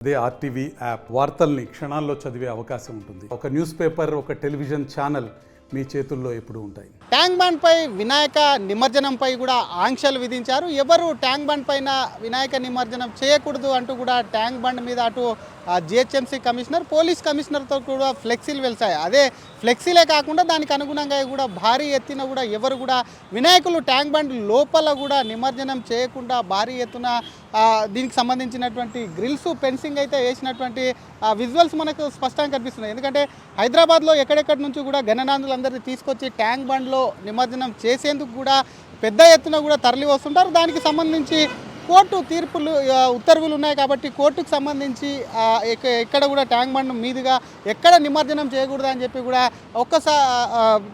అదే RTV app వార్తల్ని క్షణాల్లో చదివే అవకాశం ఉంటుంది. ఒక న్యూస్ పేపర్, ఒక టెలివిజన్ ఛానల్ మీ చేతుల్లో ఎప్పుడూ ఉంటాయి. ట్యాంక్ బండ్ పై వినాయక నిమజ్జనంపై కూడా ఆంక్షలు విధించారు. ఎవరు ట్యాంక్ బండ్ పైన వినాయక నిమజ్జనం చేయకూడదు అంటూ కూడా ట్యాంక్ బండ్ మీద అటు జిహెచ్ఎంసీ కమిషనర్, పోలీస్ కమిషనర్తో కూడా ఫ్లెక్సీలు వెళ్తాయి. అదే ఫ్లెక్సీలే కాకుండా దానికి అనుగుణంగా కూడా భారీ ఎత్తున కూడా ఎవరు కూడా వినాయకులు ట్యాంక్ బండ్ లోపల కూడా నిమజ్జనం చేయకుండా భారీ ఎత్తున దీనికి సంబంధించినటువంటి గ్రిల్స్, ఫెన్సింగ్ అయితే వేసినటువంటి విజువల్స్ మనకు స్పష్టంగా కనిపిస్తున్నాయి. ఎందుకంటే హైదరాబాద్లో ఎక్కడెక్కడి నుంచి కూడా గణనాథులందరినీ తీసుకొచ్చి ట్యాంక్ బండ్లో నిమజ్జనం చేసేందుకు కూడా పెద్ద ఎత్తున కూడా తరలి వస్తుంటారు. దానికి సంబంధించి కోర్టు తీర్పులు, ఉత్తర్వులు ఉన్నాయి కాబట్టి కోర్టుకు సంబంధించి ఎక్కడ కూడా ట్యాంక్ బండ్ మీదుగా ఎక్కడ నిమజ్జనం చేయకూడదు అని చెప్పి కూడా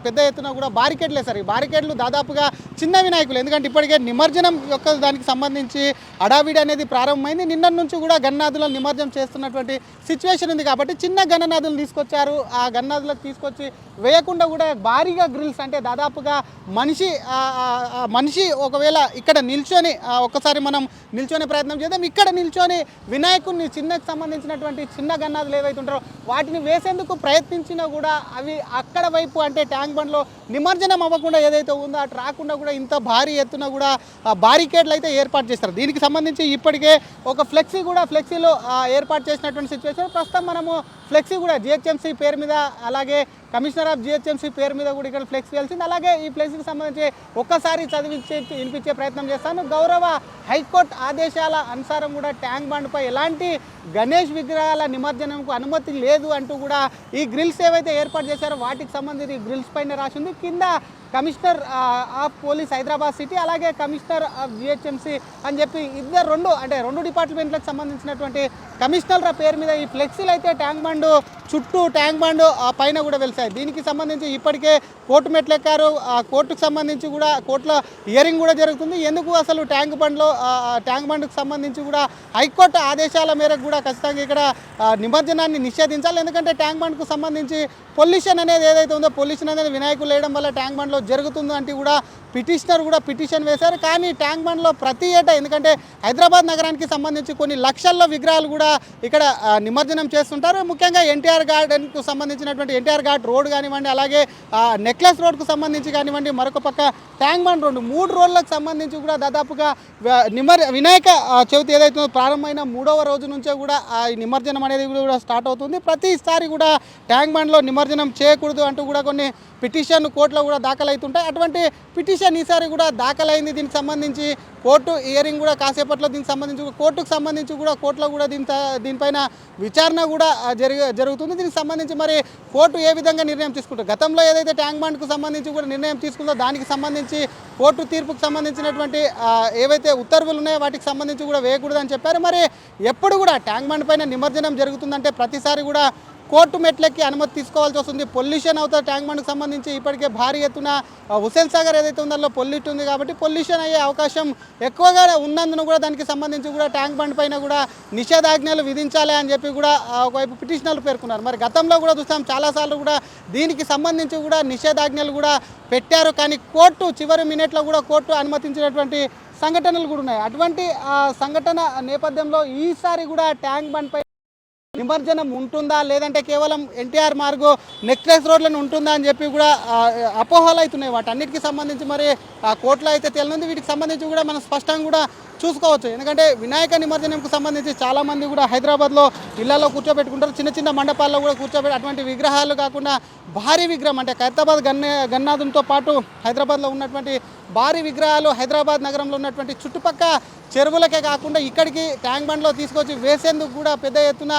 పెద్ద ఎత్తున కూడా బారికేడ్లు వేశారు. ఈ బారికేడ్లు దాదాపుగా చిన్న వినాయకులు, ఎందుకంటే ఇప్పటికే నిమజ్జనం యొక్క దానికి సంబంధించి అడావిడి అనేది ప్రారంభమైంది. నిన్న నుంచి కూడా గణనాథులను నిమజ్జనం చేస్తున్నటువంటి సిచ్యువేషన్ ఉంది కాబట్టి చిన్న గణనాథులను తీసుకొచ్చారు. ఆ గణనాథులకు తీసుకొచ్చి వేయకుండా కూడా భారీగా గ్రిల్స్, అంటే దాదాపుగా మనిషి ఒకవేళ ఇక్కడ నిల్చొని ఒకసారి మనం నిల్చొనే ప్రయత్నం చేద్దాం. ఇక్కడ నిల్చొని వినాయకుడిని చిన్నకు సంబంధించినటువంటి చిన్న గన్నాదులు ఏవైతే ఉంటారో వాటిని వేసేందుకు ప్రయత్నించినా కూడా అవి అక్కడ వైపు, అంటే ట్యాంక్ బండ్లో నిమజ్జనం అవ్వకుండా ఏదైతే ఉందో అటు రాకుండా కూడా ఇంత భారీ ఎత్తున కూడా బారికేడ్లు అయితే ఏర్పాటు చేస్తారు. దీనికి సంబంధించి ఇప్పటికే ఒక ఫ్లెక్సీలో ఏర్పాటు చేసినటువంటి సిచ్యువేషన్. ప్రస్తుతం మనము ఫ్లెక్సీ కూడా జిహెచ్ఎంసీ పేరు మీద, అలాగే కమిషనర్ ఆఫ్ జిహెచ్ఎంసీ పేరు మీద కూడా ఇక్కడ ఫ్లెక్సీ వెళ్తుంది. అలాగే ఈ ఫ్లెక్సీకి సంబంధించి ఒక్కసారి వినిపించే ప్రయత్నం చేస్తాను. గౌరవ హైకోర్టు ఆదేశాల అనుసారం కూడా ట్యాంక్ బండ్పై ఎలాంటి గణేష్ విగ్రహాల నిమజ్జనంకు అనుమతి లేదు అంటూ కూడా ఈ గ్రిల్స్ ఏవైతే ఏర్పాటు చేశారో వాటికి సంబంధించి గ్రిల్స్ పైన రాసింది. కింద commissioner of police Hyderabad city, అలాగే కమిషనర్ ఆఫ్ జిహెచ్ఎంసీ అని చెప్పి రెండు డిపార్ట్మెంట్లకు సంబంధించినటువంటి కమిషనర్ల పేరు మీద ఈ ఫ్లెక్సీలు అయితే ట్యాంక్ బండ్ చుట్టూ, ట్యాంక్ బండ్ పైన కూడా వెళ్తాయి. దీనికి సంబంధించి ఇప్పటికే కోర్టు మెట్లు ఎక్కారు. కోర్టుకు సంబంధించి కూడా కోర్టులో హియరింగ్ కూడా జరుగుతుంది. ఎందుకు అసలు ట్యాంక్ బండ్కు సంబంధించి కూడా హైకోర్టు ఆదేశాల మేరకు కూడా ఖచ్చితంగా ఇక్కడ నిమజ్జనాన్ని నిషేధించాలి. ఎందుకంటే ట్యాంక్ బండ్కు సంబంధించి పొల్యూషన్ అనేది ఏదైతే ఉందో, పొల్యూషన్ అనేది వినాయకులు వేయడం వల్ల ట్యాంక్ బండ్లో జరుగుతుంది అంటే కూడా పిటిషనర్ కూడా పిటిషన్ వేశారు. కానీ ట్యాంక్ బండ్లో ప్రతి ఏటా, ఎందుకంటే హైదరాబాద్ నగరానికి సంబంధించి కొన్ని లక్షల్లో విగ్రహాలు కూడా ఇక్కడ నిమజ్జనం చేస్తుంటారు. ముఖ్యంగా ఎన్టీఆర్ గార్డెన్కు సంబంధించినటువంటి ఎన్టీఆర్ ఘాట్ రోడ్ కానివ్వండి, అలాగే నెక్లెస్ రోడ్కు సంబంధించి కానివ్వండి, మరొక పక్క ట్యాంక్ బండ్ రోడ్డు, 3 రోడ్లకు సంబంధించి కూడా దాదాపుగా వినాయక చవితి ఏదైతే ప్రారంభమైన 3వ రోజు నుంచే కూడా ఈ నిమజ్జనం అనేది కూడా స్టార్ట్ అవుతుంది. ప్రతిసారి కూడా ట్యాంక్ బండ్లో నిమజ్జనం చేయకూడదు అంటూ కూడా కొన్ని పిటిషన్ కోర్టులో కూడా దాఖలవుతుంటాయి. అటువంటి పిటిషన్ ఈసారి కూడా దాఖలైంది. దీనికి సంబంధించి కోర్టు హియరింగ్ కూడా కాసేపట్లో దీనికి సంబంధించి కోర్టుకు సంబంధించి కూడా కోర్టులో కూడా దీనిపైన విచారణ కూడా జరుగుతుంది. దీనికి సంబంధించి మరి కోర్టు ఏ విధంగా నిర్ణయం తీసుకుంటారు, గతంలో ఏదైతే ట్యాంక్ బండ్కు సంబంధించి కూడా నిర్ణయం తీసుకుందో దానికి సంబంధించి కోర్టు తీర్పుకు సంబంధించినటువంటి ఏవైతే ఉత్తర్వులు ఉన్నాయో వాటికి సంబంధించి కూడా వేయకూడదని చెప్పారు. మరి ఎప్పుడు కూడా ట్యాంక్ బండ్ పైన నిమజ్జనం జరుగుతుందంటే ప్రతిసారి కూడా కోర్టు మెట్లకి అనుమతి తీసుకోవాల్సి వస్తుంది. పొల్యూషన్ అవుతుంది. ట్యాంక్ బండ్కి సంబంధించి ఇప్పటికే భారీ ఎత్తున హుస్సేన్ సాగర్ ఏదైతే ఉందో అందులో పొల్యూట్ ఉంది కాబట్టి పొల్యూషన్ అయ్యే అవకాశం ఎక్కువగా ఉన్నందున కూడా దానికి సంబంధించి కూడా ట్యాంక్ బండ్ పైన కూడా నిషేధాజ్ఞలు విధించాలి అని చెప్పి కూడా ఒకవైపు పిటిషనర్లు పేర్కొన్నారు. మరి గతంలో కూడా చూస్తాం, చాలాసార్లు కూడా దీనికి సంబంధించి కూడా నిషేధాజ్ఞలు కూడా పెట్టారు. కానీ కోర్టు చివరి మినిట్లో కూడా కోర్టు అనుమతించినటువంటి సంఘటనలు కూడా ఉన్నాయి. అటువంటి సంఘటన నేపథ్యంలో ఈసారి కూడా ట్యాంక్ బండ్ పై నిమజ్జనం ఉంటుందా, లేదంటే కేవలం ఎన్టీఆర్ మార్గో నెక్లెస్ రోడ్లను ఉంటుందా అని చెప్పి కూడా అపోహలు అవుతున్నాయి. వాటన్నిటికీ సంబంధించి మరి కోర్టులో అయితే తేలింది. వీటికి సంబంధించి కూడా మనం స్పష్టంగా కూడా చూసుకోవచ్చు. ఎందుకంటే వినాయక నిమజ్జనంకు సంబంధించి చాలామంది కూడా హైదరాబాద్లో ఇళ్లలో కూర్చోబెట్టుకుంటారు. చిన్న చిన్న మండపాల్లో కూడా కూర్చోబెట్టి అటువంటి విగ్రహాలు కాకుండా భారీ విగ్రహం, అంటే ఖైరతాబాద్ గన్నాథంతో పాటు హైదరాబాద్లో ఉన్నటువంటి భారీ విగ్రహాలు హైదరాబాద్ నగరంలో ఉన్నటువంటి చుట్టుపక్క చెరువులకే కాకుండా ఇక్కడికి ట్యాంక్ బండ్లో తీసుకొచ్చి వేసేందుకు కూడా పెద్ద ఎత్తున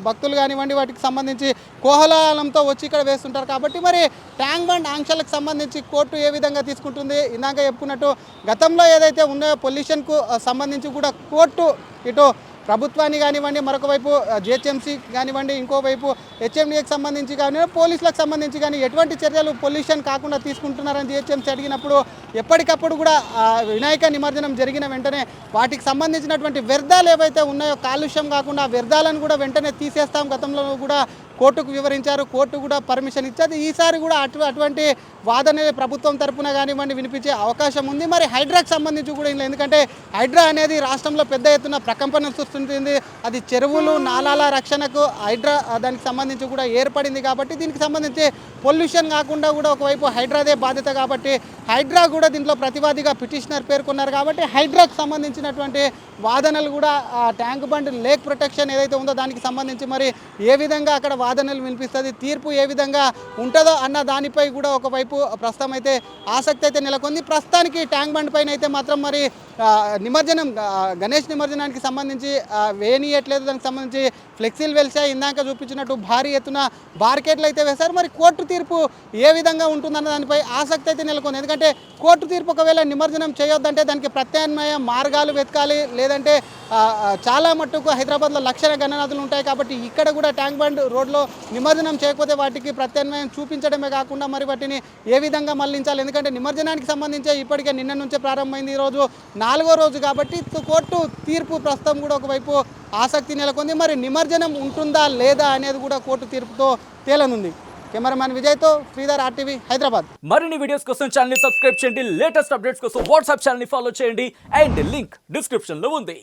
భక్తులు కానివ్వండి వాటికి సంబంధించి కోలాహలంతో వచ్చి ఇక్కడ వేస్తుంటారు. కాబట్టి మరి ట్యాంక్ బండ్ ఆంక్షలకు సంబంధించి కోర్టు ఏ విధంగా తీసుకుంటుంది, ఇందాక చెప్పుకున్నట్టు గతంలో ఏదైతే ఉన్నాయో పొల్యూషన్కు సంబంధించి కూడా కోర్టు ఇటు ప్రభుత్వాన్ని కానివ్వండి, మరొక వైపు జిహెచ్ఎంసీ కానివ్వండి, ఇంకోవైపు హెచ్ఎండిఏకి సంబంధించి కానివ్వండి, పోలీసులకు సంబంధించి కానీ ఎటువంటి చర్యలు పొల్యూషన్ కాకుండా తీసుకుంటున్నారని జిహెచ్ఎంసీ అడిగినప్పుడు ఎప్పటికప్పుడు కూడా వినాయక నిమజ్జనం జరిగిన వెంటనే వాటికి సంబంధించినటువంటి వ్యర్థాలు ఏవైతే ఉన్నాయో కాలుష్యం కాకుండా వ్యర్థాలను కూడా వెంటనే తీసేస్తాం, గతంలో కూడా కోర్టుకు వివరించారు. కోర్టు కూడా పర్మిషన్ ఇచ్చేది. ఈసారి కూడా అటువంటి వాదన ప్రభుత్వం తరపున కానివ్వండి వినిపించే అవకాశం ఉంది. మరి హైడ్రాకి సంబంధించి కూడా ఇలా, ఎందుకంటే హైడ్రా అనేది రాష్ట్రంలో పెద్ద ఎత్తున ప్రకంపన సృష్టిస్తుంది. అది చెరువులు నాలాల రక్షణకు హైడ్రా దానికి సంబంధించి కూడా ఏర్పడింది కాబట్టి దీనికి సంబంధించి పొల్యూషన్ కాకుండా కూడా ఒకవైపు హైడ్రాదే బాధ్యత కాబట్టి హైడ్రా కూడా దీంట్లో ప్రతివాదిగా పిటిషనర్ పేర్కొన్నారు కాబట్టి హైడ్రాకు సంబంధించినటువంటి వాదనలు కూడా ట్యాంక్ బండ్ లేక్ ప్రొటెక్షన్ ఏదైతే ఉందో దానికి సంబంధించి మరి ఏ విధంగా అక్కడ వాదనలు వినిపిస్తుంది, తీర్పు ఏ విధంగా ఉంటుందో అన్న దానిపై కూడా ఒకవైపు ప్రస్తుతం అయితే ఆసక్తి అయితే నెలకొంది. ప్రస్తుతానికి ట్యాంక్ బండ్ పైన అయితే మాత్రం మరి నిమజ్జనం గణేష్ నిమజ్జనానికి సంబంధించి వేయనీయట్లేదు. దానికి సంబంధించి ఫ్లెక్సీలు వెలిసాయి. ఇందాక చూపించినట్టు భారీ ఎత్తున బార్కెట్లు అయితే వేశారు. మరి కోర్టు తీర్పు ఏ విధంగా ఉంటుందన్న దానిపై ఆసక్తి అయితే నెలకొంది. ఎందుకంటే కోర్టు తీర్పు ఒకవేళ నిమజ్జనం చేయొద్దంటే దానికి ప్రత్యామ్నాయ మార్గాలు వెతకాలి. లేదంటే చాలా మట్టుకు హైదరాబాద్లో లక్షల గణనాథులు ఉంటాయి కాబట్టి ఇక్కడ కూడా ట్యాంక్ బండ్ రోడ్లో నిమజ్జనం చేయకపోతే వాటికి ప్రత్యామ్నాయం చూపించడమే కాకుండా మరి వాటిని ఏ విధంగా మళ్లించాలి. ఎందుకంటే నిమజ్జనానికి సంబంధించి ఇప్పటికే నిన్న నుంచే ప్రారంభమైంది. ఈరోజు 4వ రోజు కాబట్టి కోర్టు తీర్పు ప్రస్తుతం కూడా ఒకవైపు ఆసక్తి నెలకొంది. మరి నిమజ్జనం ఉంటుందా లేదా అనేది కూడా కోర్టు తీర్పుతో తేలనుంది. కెమెరామ్యాన్ విజయ్తో శ్రీధర్, RTV, హైదరాబాద్. మరిన్ని వీడియోస్ కోసం ఛానల్ ని సబ్స్క్రైబ్ చేయండి. లేటెస్ట్ అప్డేట్స్ కోసం వాట్సాప్ ఛానల్ ని ఫాలో చేయండి. అండ్ లింక్ డిస్క్రిప్షన్ లో ఉంది.